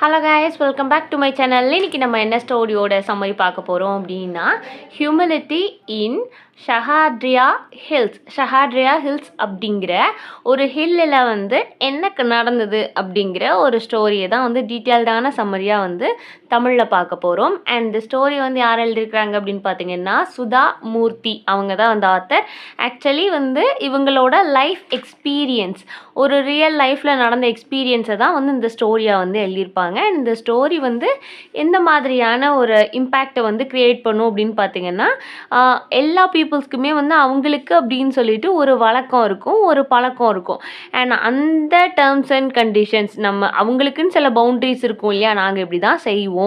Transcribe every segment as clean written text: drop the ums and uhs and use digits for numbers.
Hello guys, welcome back to my channel. இன்றைக்கி நம்ம என்ன ஸ்டோரியோட சம்மரி பார்க்க போகிறோம் அப்படின்னா, ஹியூமிலிட்டி இன் ஷஹாட்ரியா ஹில்ஸ் அப்படிங்கிற ஒரு ஹில்லில் என்ன நடந்தது அப்படிங்கிற ஒரு ஸ்டோரியை தான் டீட்டெயில்டான சம்மரியாக தமிழில் பார்க்க போகிறோம். அண்ட் இந்த ஸ்டோரி யார் எழுதியிருக்கிறாங்க அப்படின்னு பார்த்தீங்கன்னா, சுதா மூர்த்தி. அவங்க தான் ஆத்தர். ஆக்சுவலி இவங்களோட லைஃப் எக்ஸ்பீரியன்ஸ், ஒரு ரியல் லைஃப்பில் நடந்த எக்ஸ்பீரியன்ஸை தான் இந்த ஸ்டோரியாக எழுதியிருப்பாங்க. அண்ட் இந்த ஸ்டோரி எந்த மாதிரியான ஒரு இம்பேக்டை க்ரியேட் பண்ணும் அப்படின்னு பார்த்தீங்கன்னா, எல்லா பீப்புள்ஸ்க்குமே அவங்களுக்கு அப்படின்னு சொல்லிட்டு ஒரு வழக்கம் இருக்கும், ஒரு பழக்கம் இருக்கும். அண்ட் அந்த டேர்ம்ஸ் அண்ட் கண்டிஷன்ஸ் நம்ம அவங்களுக்குன்னு சில பவுண்ட்ரிஸ் இருக்கும் இல்லையா, நாங்கள் இப்படி தான் செய்வோம்.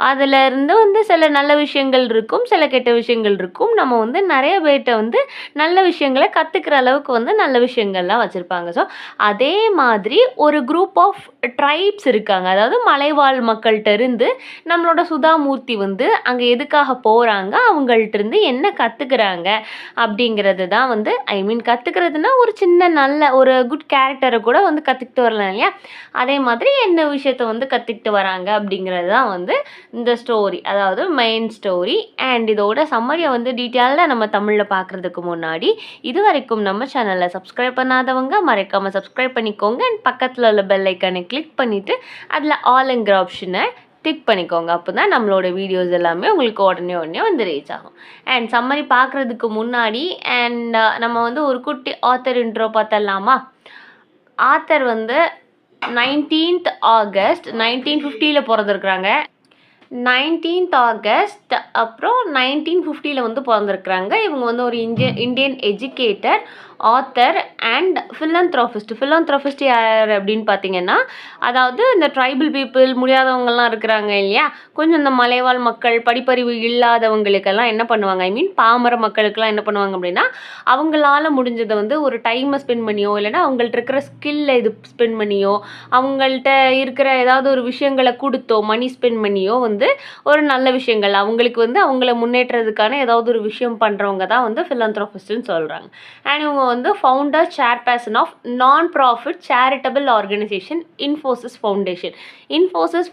அதில் இருந்து சில நல்ல விஷயங்கள் இருக்கும், சில கெட்ட விஷயங்கள் இருக்கும். நம்ம நிறைய பேர்கிட்ட நல்ல விஷயங்களை கற்றுக்கிற அளவுக்கு நல்ல விஷயங்கள்லாம் வச்சுருப்பாங்க. ஸோ அதே மாதிரி ஒரு குரூப் ஆஃப் ட்ரைப்ஸ் இருக்காங்க. அதாவது மலைவாழ் மக்கள்கிட்ட இருந்து நம்மளோட சுதாமூர்த்தி அங்கே எதுக்காக போகிறாங்க, அவங்கள்ட்ட இருந்து என்ன கற்றுக்குறாங்க அப்படிங்கிறது தான் கற்றுக்கிறதுனா ஒரு சின்ன நல்ல ஒரு குட் கேரக்டரை கூட கற்றுக்கிட்டு வரலாம் இல்லையா. அதே மாதிரி என்ன விஷயத்தை கற்றுக்கிட்டு வராங்க அப்படிங்கிறது தான் இந்த ஸ்டோரி, அதாவது மெயின் ஸ்டோரி. அண்ட் இதோட சம்மரியை டீட்டெயிலாக நம்ம தமிழில் பார்க்குறதுக்கு முன்னாடி இது வரைக்கும் நம்ம சேனலை சப்ஸ்கிரைப் பண்ணாதவங்க மறக்காமல் சப்ஸ்கிரைப் பண்ணிக்கோங்க. அண்ட் பக்கத்தில் உள்ள பெல் ஐக்கானை கிளிக் பண்ணிவிட்டு அதில் ஆல்ங்கிற ஆப்ஷனை டிக் பண்ணிக்கோங்க. அப்போ தான் நம்மளோட வீடியோஸ் எல்லாமே உங்களுக்கு உடனே ரீச் ஆகும். அண்ட் சம்மரி பார்க்குறதுக்கு முன்னாடி அண்ட் நம்ம ஒரு குட்டி ஆத்தர் இன்ட்ரோ பார்த்தலாமா. ஆத்தர் 19th August 1950 பிறந்திருக்கிறாங்க. 19th August அப்புறம் 1950 பிறந்திருக்கிறாங்க. இவங்க ஒரு Indian educator, author and philanthropist யார் அப்படின்னு பார்த்தீங்கன்னா, அதாவது இந்த ட்ரைபல் பீப்புள், முடியாதவங்கள்லாம் இருக்கிறாங்க இல்லையா, கொஞ்சம் இந்த மலைவாழ் மக்கள், படிப்பறிவு இல்லாதவங்களுக்கெல்லாம் என்ன பண்ணுவாங்க, பாமர மக்களுக்கெல்லாம் என்ன பண்ணுவாங்க அப்படின்னா, அவங்களால முடிஞ்சதை ஒரு டைமை ஸ்பெண்ட் பண்ணியோ, இல்லைன்னா அவங்கள்ட்ட இருக்கிற ஸ்கில்லை ஸ்பெண்ட் பண்ணியோ, அவங்கள்ட்ட இருக்கிற ஏதாவது ஒரு விஷயங்களை கொடுத்தோ, மணி ஸ்பெண்ட் பண்ணியோ ஒரு நல்ல விஷயங்கள் அவங்களுக்கு அவங்கள முன்னேற்றதுக்கான ஏதாவது ஒரு விஷயம் பண்ணுறவங்க தான் ஃபிலந்த்ராபிஸ்ட்னு சொல்கிறாங்க. அண்ட் இவங்க ஃபவுண்டர் சேர்பர்சன் ஆஃப் நான் profit charitable organisation Infosys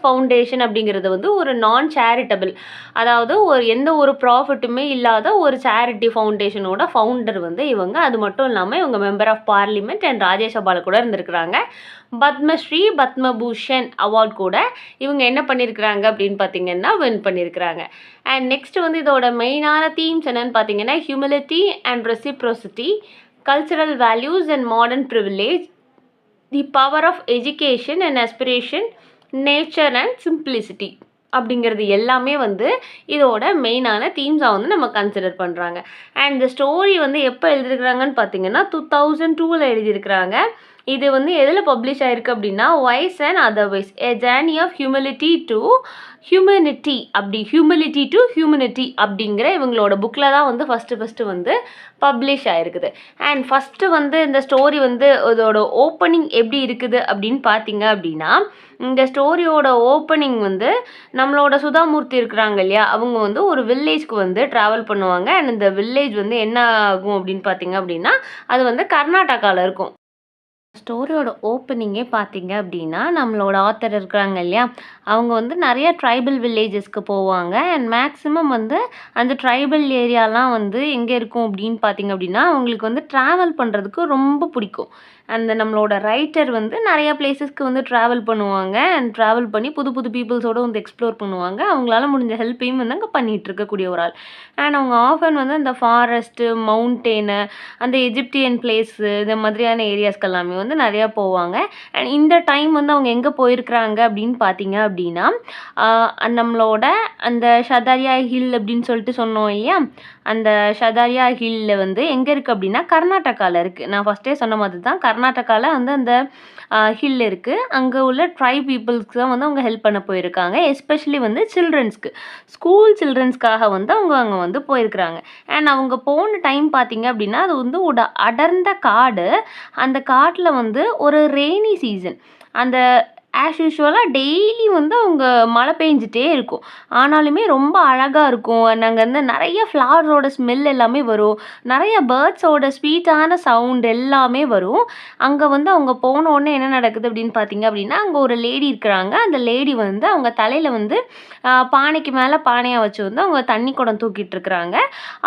foundation அப்படிங்கிறது ஒரு நான் சேரிட்டபிள், அதாவது எந்த ஒரு ப்ராஃபிட்டுமே இல்லாத ஒரு சேரிட்டி ஃபவுண்டேஷனோட ஃபவுண்டர் இவங்க. அது மட்டும் இல்லாமல் இவங்க மெம்பர் ஆஃப் பார்லிமெண்ட் அண்ட் ராஜ்யசபாவில் கூட இருந்திருக்கிறாங்க. பத்மஸ்ரீ, பத்மபூஷன் அவார்ட் கூட இவங்க என்ன பண்ணியிருக்கிறாங்க அப்படின்னு பார்த்தீங்கன்னா வின் பண்ணியிருக்கிறாங்க. அண்ட் நெக்ஸ்ட் இதோட மெயினான தீம்ஸ் என்னன்னு பார்த்தீங்கன்னா, humility and reciprocity, cultural values and modern privilege, the power of education and aspiration, nature and simplicity அப்படிங்கிறது எல்லாமே இதோட மெயினான தீம்ஸாக நம்ம கன்சிடர் பண்ணுறாங்க. அண்ட் இந்த ஸ்டோரி எப்போ எழுதியிருக்கிறாங்கன்னு பார்த்தீங்கன்னா 2002 எழுதியிருக்கிறாங்க. இது எதில் பப்ளிஷ் ஆகிருக்கு அப்படின்னா, voice and otherwise a journey of humility to humanity அப்படிங்கிற இவங்களோட புக்கில் தான் ஃபஸ்ட்டு பப்ளிஷ் ஆகிருக்குது. அண்ட் ஃபஸ்ட்டு இந்த ஸ்டோரி இதோட ஓப்பனிங் எப்படி இருக்குது அப்படின்னு பார்த்தீங்க அப்படின்னா, இந்த ஸ்டோரியோட ஓப்பனிங் நம்மளோட சுதாமூர்த்தி இருக்கிறாங்க இல்லையா, அவங்க ஒரு வில்லேஜ்க்கு ட்ராவல் பண்ணுவாங்க. அண்ட் இந்த வில்லேஜ் என்ன ஆகும் அப்படின்னு பார்த்தீங்க அப்படின்னா, அது கர்நாடகாவில் இருக்கும். ஸ்டோரியோட ஓப்பனிங்கே பார்த்தீங்க அப்படின்னா, நம்மளோட ஆத்தர் இருக்கிறாங்க இல்லையா, அவங்க நிறைய ட்ரைபல் வில்லேஜஸ்க்கு போவாங்க. அண்ட் மேக்ஸிமம் அந்த ட்ரைபல் ஏரியாலாம் எங்கே இருக்கும் அப்படின்னு பார்த்தீங்க அப்படின்னா, அவங்களுக்கு ட்ராவல் பண்ணுறதுக்கு ரொம்ப பிடிக்கும். அந்த நம்மளோட ரைட்டர் நிறைய பிளேசஸ்க்கு ட்ராவல் பண்ணுவாங்க. அண்ட் ட்ராவல் பண்ணி புது புது பீப்புள்ஸோடு எக்ஸ்ப்ளோர் பண்ணுவாங்க. அவங்களால முடிஞ்ச ஹெல்ப்பையும் அங்கே பண்ணிகிட்டு இருக்கக்கூடிய ஒரு ஆள். அண்ட் அவங்க ஆஃபன் அந்த ஃபாரஸ்ட்டு, மவுண்டெயினு, அந்த எஜிப்தியன் பிளேஸு, இந்த மாதிரியான ஏரியாஸ்க்கு எல்லாமே நிறையா போவாங்க. அண்ட் இந்த டைம் அவங்க எங்கே போயிருக்கிறாங்க அப்படின்னு பார்த்தீங்க அப்படின்னா, நம்மளோட அந்த ஷதாரியா ஹில் அப்படின்னு சொல்லிட்டு சொன்னோம் இல்லையா, அந்த ஷதாரியா ஹில்லில் எங்கே இருக்குது அப்படின்னா கர்நாடகாவில் இருக்குது. நான் ஃபஸ்ட்டே சொன்ன மாதிரி தான், கர்நாடகாவில் அந்த ஹில் இருக்குது. அங்கே உள்ள ட்ரைப் பீப்புள்ஸ்க்கு தான் அவங்க ஹெல்ப் பண்ண போயிருக்காங்க. எஸ்பெஷலி சில்ட்ரன்ஸ்க்கு, ஸ்கூல் சில்ட்ரன்ஸ்க்காக அவங்க அங்கே போயிருக்கிறாங்க. அண்ட் அவங்க போன டைம் பார்த்தீங்க அப்படின்னா, அது ஒரு அடர்ந்த காடு. அந்த காட்டில் ஒரு ரெய்னி சீசன், அந்த ஆஸ் யூஷுவலாக டெய்லி வந்து அவங்க மழை பெஞ்சிட்டே இருக்கும். ஆனாலுமே ரொம்ப அழகாக இருக்கும். நாங்கள் வந்து நிறைய ஃப்ளவர்ஸோட ஸ்மெல் எல்லாமே வரும். நிறைய பேர்ட்ஸோட ஸ்வீட்டான சவுண்ட் எல்லாமே வரும். அங்கே வந்து அவங்க போன உடனே என்ன நடக்குது அப்படின்னு பார்த்தீங்க அப்படின்னா, அங்கே ஒரு லேடி இருக்கிறாங்க. அந்த லேடி வந்து அவங்க தலையில் வந்து பானைக்கு மேலே பானையாக வச்சு வந்து அவங்க தண்ணி குடம் தூக்கிட்டு இருக்கிறாங்க.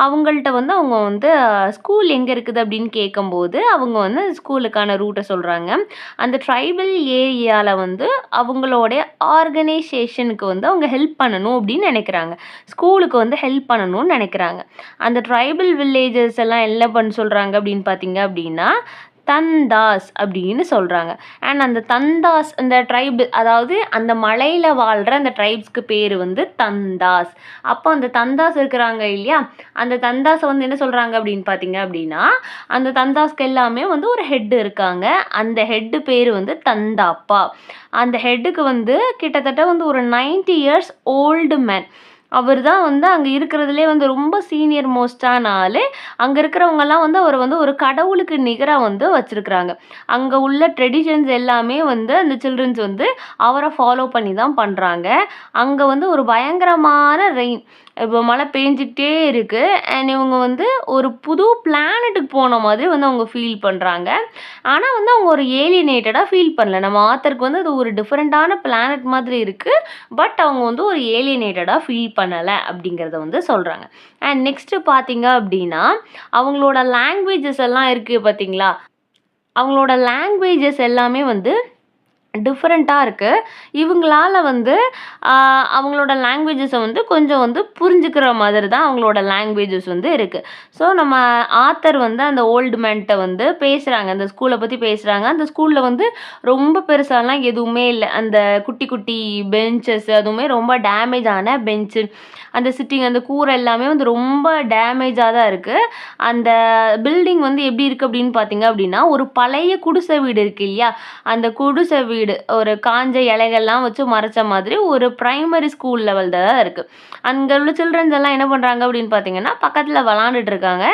அவங்கள்ட்ட வந்து அவங்க வந்து ஸ்கூல் எங்கே இருக்குது அப்படின்னு கேட்கும்போது அவங்க வந்து ஸ்கூலுக்கான ரூட்டை சொல்கிறாங்க. அந்த ட்ரைபல் ஏரியாவில் வந்து அவங்களோட ஆர்கனைசேஷனுக்கு வந்து அவங்க ஹெல்ப் பண்ணணும் அப்படின்னு நினைக்கிறாங்க. ஸ்கூலுக்கு வந்து ஹெல்ப் பண்ணணும்னு நினைக்கிறாங்க. அந்த ட்ரைபல் வில்லேஜஸ் எல்லாம் என்ன பண்ண சொல்கிறாங்க அப்படின்னு பார்த்தீங்க அப்படின்னா, தந்தாஸ் அப்படின்னு சொல்கிறாங்க. அண்ட் அந்த தந்தாஸ் அந்த ட்ரைபு, அதாவது அந்த மலையில் வாழ்கிற அந்த ட்ரைப்ஸ்க்கு பேர் வந்து தந்தாஸ். அப்போ அந்த தந்தாஸ் இருக்கிறாங்க இல்லையா, அந்த தந்தாஸை வந்து என்ன சொல்கிறாங்க அப்படின்னு பார்த்தீங்க அப்படின்னா, அந்த தந்தாஸ்க்கு எல்லாமே வந்து ஒரு ஹெட்டு இருக்காங்க. அந்த ஹெட்டு பேர் வந்து தந்தாப்பா. அந்த ஹெட்டுக்கு வந்து கிட்டத்தட்ட வந்து ஒரு 90 இயர்ஸ் ஓல்டு மேன். அவர் தான் வந்து அங்கே இருக்கிறதுலே வந்து ரொம்ப சீனியர் மோஸ்டான ஆள். அங்கே இருக்கிறவங்கெல்லாம் வந்து அவர் வந்து ஒரு கடவுளுக்கு நிகராக வந்து வச்சுருக்குறாங்க. அங்கே உள்ள ட்ரெடிஷன்ஸ் எல்லாமே வந்து அந்த சில்ட்ரன்ஸ் வந்து அவரை ஃபாலோ பண்ணி தான் பண்ணுறாங்க. அங்கே வந்து ஒரு பயங்கரமான ரெயின், இப்போ மழை பெஞ்சிக்கிட்டே இருக்குது. அண்ட் இவங்க வந்து ஒரு புது பிளானட்டுக்கு போன மாதிரி வந்து அவங்க ஃபீல் பண்ணுறாங்க. ஆனால் வந்து அவங்க ஒரு ஏலியனேட்டடாக ஃபீல் பண்ணல. நம்ம ஆத்தருக்கு வந்து அது ஒரு டிஃப்ரெண்ட்டான பிளானட் மாதிரி இருக்குது. பட் அவங்க வந்து ஒரு ஏலியனேட்டடாக ஃபீல் பண்ணலை அப்படிங்கிறத வந்து சொல்கிறாங்க. அண்ட் நெக்ஸ்ட்டு பார்த்தீங்க அப்படின்னா, அவங்களோட லாங்குவேஜஸ் எல்லாம் இருக்குது பார்த்தீங்களா, அவங்களோட லாங்குவேஜஸ் எல்லாமே வந்து டிஃப்ரெண்ட்டாக இருக்குது. இவங்களால வந்து அவங்களோட லாங்குவேஜஸை வந்து கொஞ்சம் வந்து புரிஞ்சுக்கிற மாதிரி தான் அவங்களோட லாங்குவேஜஸ் வந்து இருக்குது. ஸோ நம்ம ஆத்தர் வந்து அந்த ஓல்டு மேன்கிட்ட வந்து பேசுகிறாங்க, அந்த ஸ்கூலை பற்றி பேசுகிறாங்க. அந்த ஸ்கூலில் வந்து ரொம்ப பெருசாலாம் எதுவுமே இல்லை. அந்த குட்டி குட்டி பெஞ்சஸ் அதுவுமே ரொம்ப டேமேஜ் ஆன பெஞ்சு, அந்த சிட்டிங் அந்த கூரை எல்லாமே வந்து ரொம்ப டேமேஜாக தான் இருக்குது. அந்த பில்டிங் வந்து எப்படி இருக்குது அப்படின்னு பார்த்தீங்க அப்படின்னா, ஒரு பழைய குடிசை வீடு இருக்குது இல்லையா, அந்த குடிசை வீடு ஒரு காஞ்ச இலைகள்லாம் வச்சு மறைச்ச மாதிரி ஒரு பிரைமரி ஸ்கூல் லெவல் தான் இருக்குது. அங்கே உள்ள சில்ட்ரன்ஸ் எல்லாம் என்ன பண்ணுறாங்க அப்படின்னு பார்த்தீங்கன்னா, பக்கத்தில் விளாண்டுட்டு இருக்காங்க.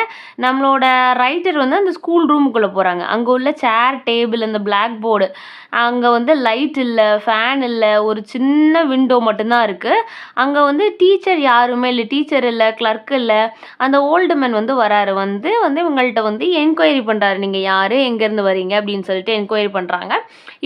நம்மளோட ரைட்டர் வந்து அந்த ஸ்கூல் ரூமுக்குள்ளே போகிறாங்க. அங்கே உள்ள சேர் டேபிள் அந்த பிளாக் போர்டு, அங்கே வந்து லைட் இல்லை, ஃபேன் இல்லை, ஒரு சின்ன விண்டோ மட்டும்தான் இருக்குது. அங்கே வந்து டீச்சர் யாருமே இல்லை, டீச்சர் இல்லை, கிளர்க் இல்லை. அந்த ஓல்டு மேன் வந்து வராரு, வந்து வந்து இவங்கள்ட்ட வந்து என்கொயரி பண்ணுறாரு, நீங்கள் யார், எங்கேருந்து வரீங்க அப்படின்னு சொல்லிட்டு என்கொயரி பண்ணுறாங்க.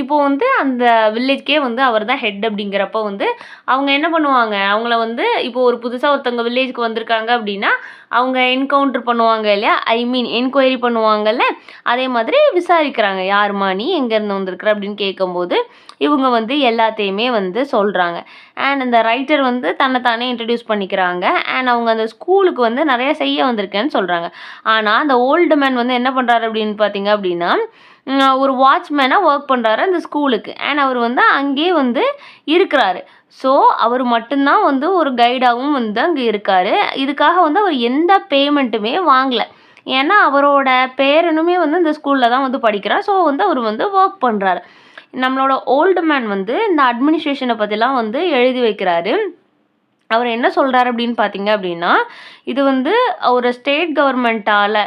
இப்போது வந்து அந்த வில்லேஜ்க்கே வந்து அவர் தான் ஹெட் அப்படிங்கிறப்போ வந்து அவங்க என்ன பண்ணுவாங்க, அவங்கள வந்து இப்போது ஒரு புதுசாக ஒருத்தவங்க வில்லேஜுக்கு வந்திருக்காங்க அப்படின்னா அவங்க என்கவுண்டர் பண்ணுவாங்க இல்லையா, ஐ மீன் என்கொயரி பண்ணுவாங்கல்ல, அதே மாதிரி விசாரிக்கிறாங்க, யாருமா நீ, எங்கேருந்து வந்திருக்கிற அப்படின்னு கேட்கும்போது இவங்க வந்து எல்லாத்தையுமே வந்து சொல்கிறாங்க. அண்ட் அந்த ரைட்டர் வந்து தன்னைத்தானே இன்ட்ரடியூஸ் பண்ணிக்கிறாங்க. அண்ட் அவங்க அந்த ஸ்கூலுக்கு வந்து நிறைய செய்ய வந்திருக்கேன்னு சொல்கிறாங்க. ஆனால் அந்த ஓல்டு மேன் வந்து என்ன பண்ணுறாரு அப்படின்னு பார்த்தீங்க அப்படின்னா, ஒரு வாட்ச்மேனாக ஒர்க் பண்ணுறாரு அந்த ஸ்கூலுக்கு. அண்ட் அவர் வந்து அங்கேயே வந்து இருக்கிறாரு. ஸோ அவர் மட்டும்தான் வந்து ஒரு கைடாகவும் வந்து அங்கே இருக்கார். இதுக்காக வந்து அவர் எந்த பேமெண்ட்டுமே வாங்கலை. ஏன்னா அவரோட பேரனுமே வந்து இந்த ஸ்கூலில் தான் வந்து படிக்கிறார். ஸோ வந்து அவர் வந்து ஒர்க் பண்ணுறாரு. நம்மளோட ஓல்டு மேன் வந்து இந்த அட்மினிஸ்ட்ரேஷனை பற்றிலாம் வந்து எழுதி வைக்கிறாரு. அவர் என்ன சொல்கிறாரு அப்படின்னு பார்த்தீங்க அப்படின்னா, இது வந்து ஒரு ஸ்டேட் கவர்மெண்ட்டால்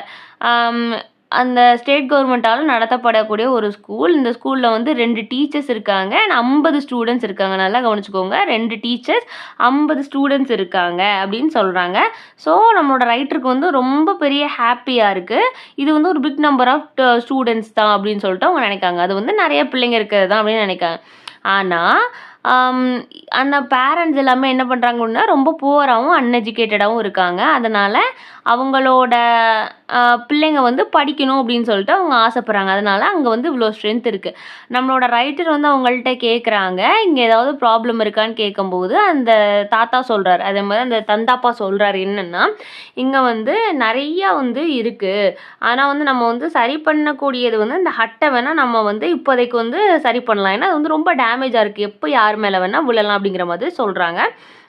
அந்த ஸ்டேட் கவர்மெண்ட்டால் நடத்தப்படக்கூடிய ஒரு ஸ்கூல். இந்த ஸ்கூலில் வந்து 2 டீச்சர்ஸ் இருக்காங்க, 50 ஸ்டூடெண்ட்ஸ் இருக்காங்க. நல்லா கவனிச்சுக்கோங்க, 2 டீச்சர்ஸ் 50 ஸ்டூடெண்ட்ஸ் இருக்காங்க அப்படின்னு சொல்கிறாங்க. ஸோ நம்மளோட ரைட்டருக்கு வந்து ரொம்ப பெரிய ஹாப்பியாக இருக்குது. இது வந்து ஒரு பிக் நம்பர் ஆஃப் ஸ்டூடெண்ட்ஸ் தான் அப்படின்னு சொல்லிட்டு அவங்க நினைக்காங்க. அது வந்து நிறைய பிள்ளைங்க இருக்கிறது தான் அப்படின்னு நினைக்காங்க. ஆனால் அந்த பேரண்ட்ஸ் எல்லாமே என்ன பண்ணுறாங்கன்னா, ரொம்ப புவராகவும் அன்எஜுகேட்டடாகவும் இருக்காங்க. அதனால் அவங்களோட பிள்ளைங்க வந்து படிக்கணும் அப்படின்னு சொல்லிட்டு அவங்க ஆசைப்பட்றாங்க. அதனால் அங்கே வந்து இவ்வளோ ஸ்ட்ரென்த் இருக்குது. நம்மளோட ரைட்டர் வந்து அவங்கள்ட்ட கேட்குறாங்க, இங்கே ஏதாவது ப்ராப்ளம் இருக்கான்னு கேட்கும்போது அந்த தாத்தா சொல்கிறார், அதே மாதிரி அந்த தந்தாப்பா சொல்கிறார் என்னென்னா, இங்கே வந்து நிறையா வந்து இருக்குது. ஆனால் வந்து நம்ம வந்து சரி பண்ணக்கூடியது வந்து இந்த ஹட்டை வேணால் நம்ம வந்து இப்போதைக்கு வந்து சரி பண்ணலாம். ஏன்னா அது வந்து ரொம்ப டேமேஜாக இருக்குது, எப்போ யார் மேலே வேணால் விழலாம் அப்படிங்கிற மாதிரி சொல்கிறாங்க.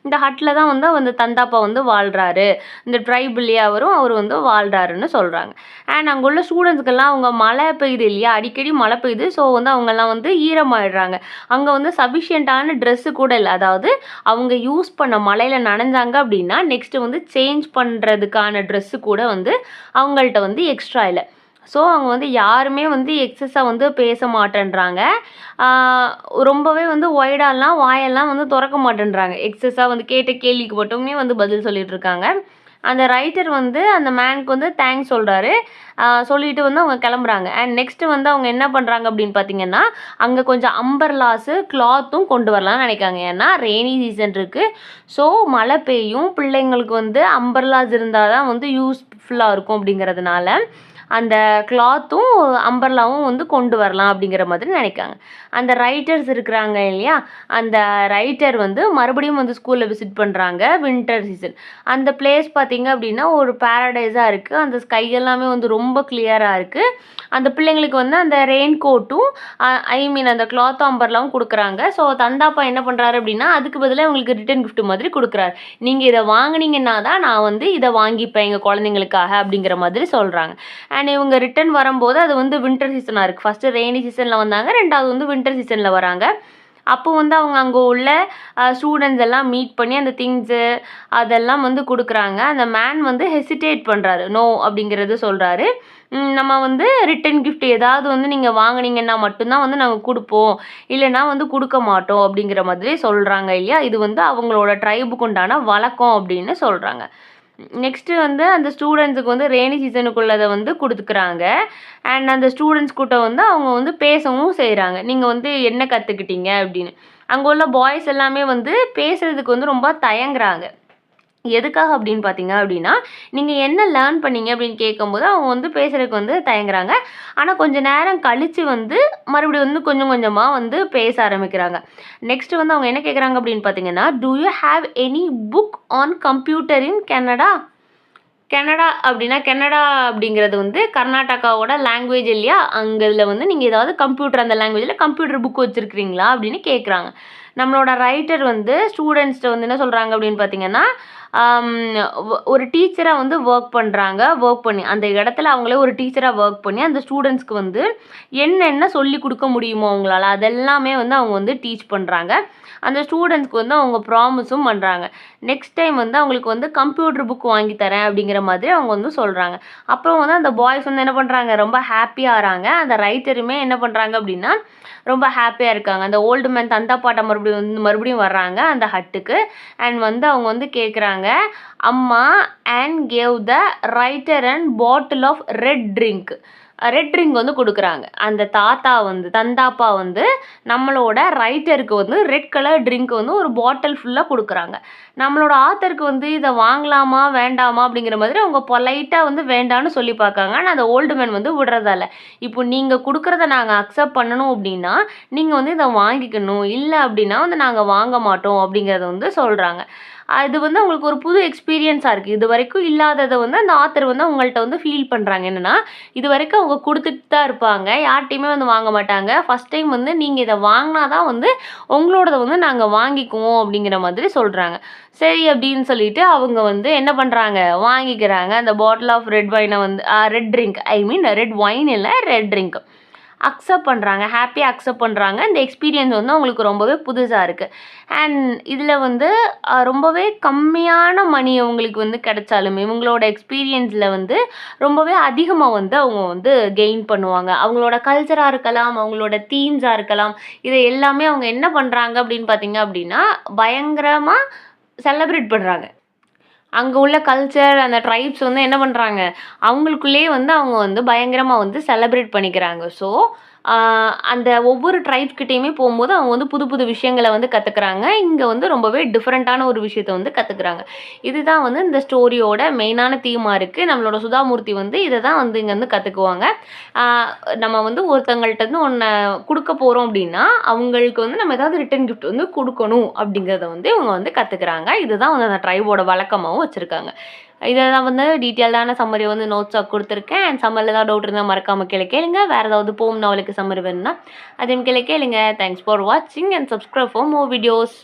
இந்த ஹட்டில் தான் வந்து அந்த தந்தாப்பா வந்து வாழ்கிறாரு, இந்த ட்ரைபிள்லேயே அவர் வந்து வாழ்கிறாருன்னு சொல்கிறாங்க. அண்ட் அங்கே உள்ள ஸ்டூடெண்ட்ஸ்க்கெல்லாம் அவங்க மழை பெய்யுது இல்லையா, அடிக்கடி மழை பெய்யுது. ஸோ வந்து அவங்கெல்லாம் வந்து ஈரமாயிடுறாங்க. அங்கே வந்து சஃபிஷியண்ட்டான ட்ரெஸ்ஸு கூட இல்லை. அதாவது அவங்க யூஸ் பண்ண மழையில் நனைஞ்சாங்க அப்படின்னா நெக்ஸ்ட்டு வந்து சேஞ்ச் பண்ணுறதுக்கான ட்ரெஸ்ஸு கூட வந்து அவங்கள்ட்ட வந்து எக்ஸ்ட்ரா இல்லை. ஸோ அவங்க வந்து யாருமே வந்து எக்ஸஸாக வந்து பேச மாட்டேன்றாங்க. ரொம்பவே வந்து ஒய்டாலாம் வாயெல்லாம் வந்து திறக்க மாட்டேன்றாங்க. எக்ஸஸாக வந்து கேட்ட கேள்விக்கு மட்டுமே வந்து பதில் சொல்லிட்டுருக்காங்க. அந்த ரைட்டர் வந்து அந்த மேனுக்கு வந்து தேங்க்ஸ் சொல்கிறாரு. சொல்லிட்டு வந்து அவங்க கிளம்புறாங்க. அண்ட் நெக்ஸ்ட்டு வந்து அவங்க என்ன பண்ணுறாங்க அப்படின்னு பார்த்தீங்கன்னா, அங்கே கொஞ்சம் அம்பர்லாஸு கிளாத்தும் கொண்டு வரலாம்னு நினைக்காங்க. ஏன்னா ரெய்னி சீசன் இருக்குது. ஸோ மழை பெய்யும், பிள்ளைங்களுக்கு வந்து அம்பர்லாஸ் இருந்தால் தான் வந்து யூஸ்ஃபுல்லாக இருக்கும் அப்படிங்கிறதுனால அந்த கிளாத்தும் அம்பர்லாவும் வந்து கொண்டு வரலாம் அப்படிங்கிற மாதிரி நினைக்காங்க. அந்த ரைட்டர்ஸ் இருக்கிறாங்க இல்லையா, அந்த ரைட்டர் வந்து மறுபடியும் வந்து ஸ்கூலில் விசிட் பண்ணுறாங்க வின்டர் சீசன். அந்த பிளேஸ் பார்த்திங்க அப்படின்னா ஒரு பேரடைஸாக இருக்குது. அந்த ஸ்கை எல்லாமே வந்து ரொம்ப கிளியராக இருக்குது. அந்த பிள்ளைங்களுக்கு வந்து அந்த ரெயின் கோட்டும் அந்த கிளாத் அம்பர்லாவும் கொடுக்குறாங்க. ஸோ தந்தாப்பா என்ன பண்ணுறாரு அப்படின்னா, அதுக்கு பதிலாக உங்களுக்கு ரிட்டன் கிஃப்ட் மாதிரி கொடுக்குறாரு. நீங்கள் இதை வாங்கினீங்கன்னா தான் நான் வந்து இதை வாங்கிப்பேன் எங்கள் குழந்தைங்களுக்காக அப்படிங்கிற மாதிரி சொல்கிறாங்க. அண்ட் இவங்க ரிட்டன் வரும்போது அது வந்து வின்டர் சீசனாக இருக்குது. ஃபஸ்ட்டு ரெய்னி சீசனில் வந்தாங்க, ரெண்டாவது வந்து வின்டர் சீசனில் வராங்க. அப்போ வந்து அவங்க அங்கே உள்ள ஸ்டூடெண்ட்ஸ் எல்லாம் மீட் பண்ணி அந்த திங்ஸு அதெல்லாம் வந்து கொடுக்குறாங்க. அந்த மேன் வந்து ஹெசிடேட் பண்ணுறாரு, நோ அப்படிங்கிறது சொல்கிறாரு. நம்ம வந்து ரிட்டன் கிஃப்ட் ஏதாவது வந்து நீங்கள் வாங்கினீங்கன்னா மட்டும்தான் வந்து நாங்கள் கொடுப்போம், இல்லைன்னா வந்து கொடுக்க மாட்டோம் அப்படிங்கிற மாதிரி சொல்கிறாங்க இல்லையா. இது வந்து அவங்களோட ட்ரைபுக்கு உண்டான வழக்கம் அப்படின்னு சொல்கிறாங்க. நெக்ஸ்ட்டு வந்து அந்த ஸ்டூடெண்ட்ஸுக்கு வந்து ரெய்னி சீசனுக்குள்ளதை வந்து கொடுத்துக்கிறாங்க. அண்ட் அந்த ஸ்டூடெண்ட்ஸ் கிட்ட வந்து அவங்க வந்து பேசவும் செய்கிறாங்க. நீங்கள் வந்து என்ன கற்றுக்கிட்டீங்க அப்படின்னு. அங்கே உள்ள பாய்ஸ் எல்லாமே வந்து பேசுகிறதுக்கு வந்து ரொம்ப தயங்குறாங்க. எதுக்காக அப்படின்னு பார்த்தீங்க அப்படின்னா, நீங்கள் என்ன லேர்ன் பண்ணீங்க அப்படின்னு கேட்கும்போது அவங்க வந்து பேசுகிறதுக்கு வந்து தயங்குறாங்க. ஆனால் கொஞ்சம் நேரம் கழித்து வந்து மறுபடியும் வந்து கொஞ்சம் கொஞ்சமாக வந்து பேச ஆரம்பிக்கிறாங்க. நெக்ஸ்ட்டு வந்து அவங்க என்ன கேட்குறாங்க அப்படின்னு பார்த்தீங்கன்னா, do you have any book on computer in Canada? Canada அப்படின்னா, கனடா அப்படிங்கிறது வந்து கர்நாடகாவோட லாங்குவேஜ் இல்லையா. அங்கே இதில் வந்து நீங்கள் ஏதாவது கம்ப்யூட்டர் அந்த லாங்குவேஜில் கம்ப்யூட்டர் புக் வச்சுருக்கிறீங்களா அப்படின்னு கேட்குறாங்க. நம்மளோட ரைட்டர் வந்து ஸ்டூடெண்ட்ஸ்கிட்ட வந்து என்ன சொல்கிறாங்க அப்படின்னு பார்த்தீங்கன்னா, ஒரு டீச்சராக வந்து ஒர்க் பண்ணுறாங்க. ஒர்க் பண்ணி அந்த இடத்துல அவங்களே ஒரு டீச்சராக ஒர்க் பண்ணி அந்த ஸ்டூடெண்ட்ஸ்க்கு வந்து என்னென்ன சொல்லி கொடுக்க முடியுமோ அவங்களால அதெல்லாமே வந்து அவங்க வந்து டீச் பண்ணுறாங்க. அந்த ஸ்டூடெண்ட்ஸ்க்கு வந்து அவங்க ப்ராமிஸும் பண்ணுறாங்க. நெக்ஸ்ட் டைம் வந்து அவங்களுக்கு வந்து கம்ப்யூட்டர் புக் வாங்கி தரேன் அப்படிங்கிற மாதிரி அவங்க வந்து சொல்கிறாங்க. அப்புறம் வந்து அந்த பாய்ஸ் வந்து என்ன பண்ணுறாங்க, ரொம்ப ஹாப்பியாகிறாங்க. அந்த ரைட்டருமே என்ன பண்ணுறாங்க அப்படின்னா ரொம்ப ஹாப்பியாக இருக்காங்க. அந்த ஓல்டு மேன் தந்தாப்பாட்டை மறுபடியும் வர்றாங்க அந்த ஹட்டுக்கு. அண்ட் வந்து அவங்க வந்து கேட்குறாங்க, அம்மா and gave the writer and bottle of red drink. Red drink வந்து கொடுக்குறாங்க. அந்த தந்தாப்பா வந்து நம்மளோட ரைட்டருக்கு வந்து ரெட் கலர் ட்ரிங்க் வந்து ஒரு பாட்டில் ஃபுல்லாக கொடுக்குறாங்க. நம்மளோட ஆத்தருக்கு வந்து இதை வாங்கலாமா வேண்டாமா அப்படிங்கிற மாதிரி அவங்க பொலைட்டாக வந்து வேண்டான்னு சொல்லி பார்க்காங்க. ஆனால் அந்த ஓல்டு மேன் வந்து விடுறதால, இப்போ நீங்கள் கொடுக்குறத நாங்கள் அக்செப்ட் பண்ணணும் அப்படின்னா நீங்கள் வந்து இதை வாங்கிக்கணும், இல்லை அப்படின்னா வந்து நாங்கள் வாங்க மாட்டோம் அப்படிங்கிறத வந்து சொல்கிறாங்க. அது வந்து அவங்களுக்கு ஒரு புது எக்ஸ்பீரியன்ஸாக இருக்குது. இது வரைக்கும் இல்லாததை வந்து அந்த ஆத்தர் வந்து அவங்கள்ட்ட வந்து ஃபீல் பண்ணுறாங்க. என்னென்னா, இது வரைக்கும் அவங்க கொடுத்துட்டு தான் இருப்பாங்க, யார்கிட்டையுமே வந்து வாங்க மாட்டாங்க. ஃபஸ்ட் டைம் வந்து நீங்கள் இதை வாங்கினா தான் வந்து உங்களோடதை வந்து நாங்கள் வாங்கிக்குவோம் அப்படிங்கிற மாதிரி சொல்கிறாங்க. சரி அப்படின்னு சொல்லிட்டு அவங்க வந்து என்ன பண்ணுறாங்க, வாங்கிக்கிறாங்க. அந்த பாட்டில் ஆஃப் ரெட் வைனை வந்து ரெட் ட்ரிங்க், ரெட் வைன் இல்லை, ரெட் ட்ரிங்க் அக்செப்ட் பண்ணுறாங்க. ஹாப்பியாக அக்செப்ட் பண்ணுறாங்க. இந்த எக்ஸ்பீரியன்ஸ் வந்து அவங்களுக்கு ரொம்பவே புதுசாக இருக்குது. அண்ட் இதில் வந்து ரொம்பவே கம்மியான மணி அவங்களுக்கு வந்து கிடைச்சாலுமே இவங்களோட எக்ஸ்பீரியன்ஸில் வந்து ரொம்பவே அதிகமாக வந்து அவங்க வந்து கெயின் பண்ணுவாங்க. அவங்களோட கல்ச்சராக இருக்கலாம், அவங்களோட தீம்ஸாக இருக்கலாம், இதை எல்லாமே அவங்க என்ன பண்ணுறாங்க அப்படின்னு பார்த்தீங்க அப்படின்னா பயங்கரமாக செலிப்ரேட் பண்ணுறாங்க. அங்கே உள்ள கல்ச்சர் அந்த ட்ரைப்ஸ் வந்து என்ன பண்ணுறாங்க, அவங்களுக்குள்ளேயே வந்து அவங்க வந்து பயங்கரமாக வந்து செலிப்ரேட் பண்ணிக்கிறாங்க. ஸோ அந்த ஒவ்வொரு ட்ரைப்ஸ்கிட்டேயுமே போகும்போது அவங்க வந்து புது புது விஷயங்களை வந்து கற்றுக்குறாங்க. இங்கே வந்து ரொம்பவே டிஃப்ரெண்ட்டான ஒரு விஷயத்தை வந்து கற்றுக்குறாங்க. இதுதான் வந்து இந்த ஸ்டோரியோட மெயினான தீமாக இருக்குது. நம்மளோட சுதாமூர்த்தி வந்து இதை தான் வந்து இங்கே வந்து கற்றுக்குவாங்க. நம்ம வந்து ஒருத்தங்கள்ட்ட வந்து ஒன்று கொடுக்க போகிறோம் அப்படின்னா அவங்களுக்கு வந்து நம்ம ஏதாவது ரிட்டன் கிஃப்ட் வந்து கொடுக்கணும் அப்படிங்கிறத வந்து இவங்க வந்து கற்றுக்குறாங்க. இதுதான் வந்து அந்த ட்ரைபோட வழக்கமாகவும் வச்சுருக்காங்க. இதை நான் வந்து டீட்டெயில்டான சம்மரி வந்து நோட்ஸாக கொடுத்துருக்கேன். அண்ட் சம்மரில் ஏதாவது டவுட் இருந்தால் மறக்காமல் கேளுங்க. வேறு ஏதாவது போம் நாவலுக்கு சம்மரி வேணும்னா அதையும் கேளுங்க. தேங்க்ஸ் ஃபார் வாட்சிங் and subscribe for more videos.